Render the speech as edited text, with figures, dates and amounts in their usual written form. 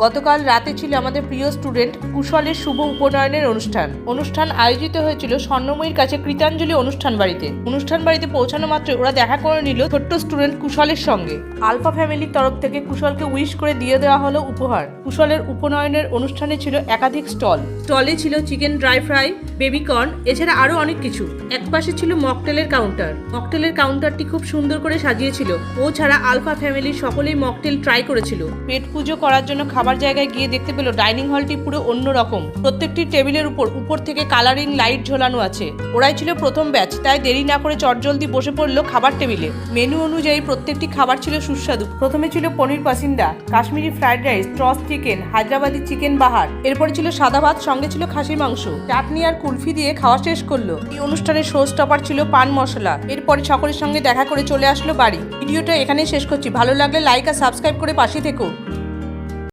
গতকাল রাতে ছিল আমাদের প্রিয় স্টুডেন্ট কুশলের শুভ উপনয়নের অনুষ্ঠান আয়োজিত হয়েছিল স্বর্ণময়ীর কাছে কৃতাঞ্জলি অনুষ্ঠান বাড়িতে পৌঁছানো মাত্র ওরা দেখা করে নিল ছোট্ট স্টুডেন্ট কুশলের সঙ্গে। আলফা ফ্যামিলির তরফ থেকে কুশলকে উইশ করে দিয়ে দেওয়া হলো উপহার। কুশলের উপনয়নের অনুষ্ঠানে ছিল একাধিক স্টলে ছিল চিকেন ড্রাই ফ্রাই, বেবিকর্ন, এছাড়া আরো অনেক কিছু। একপাশে ছিল মকটেলের কাউন্টারটি খুব সুন্দর করে সাজিয়েছিল। ও ছাড়া আলফা ফ্যামিলির সকলেই মকটেল ট্রাই করেছিল। পেট পুজো করার জন্য খাবার জায়গায় গিয়ে দেখতে পেল ডাইনিং হলটি পুরো অন্যরকম। প্রত্যেকটি টেবিলের উপর থেকে কালারিং লাইট ঝোলানো আছে। ওরাই ছিল প্রথম ব্যাচ, তাই দেরি না করে চটজলদি বসে পড়লো খাবার টেবিলে। মেনু অনুযায়ী প্রত্যেকটি খাবার ছিল সুস্বাদু। প্রথমে ছিল paneer pasanda, Kashmiri fried rice, toss chicken, Hyderabadi chicken Bahar, এরপরে ছিল সাদা ভাত, সঙ্গে ছিল খাসির মাংস, চাটনি আর কুলফি দিয়ে খাওয়া শেষ করলো। এই অনুষ্ঠানের শো স্টপার ছিল পান মশলা। এরপরে সকলের সঙ্গে দেখা করে চলে আসলো বাড়ি। ভিডিওটা এখানেই শেষ করছি। ভালো লাগলে লাইক আর সাবস্ক্রাইব করে পাশে থেকো।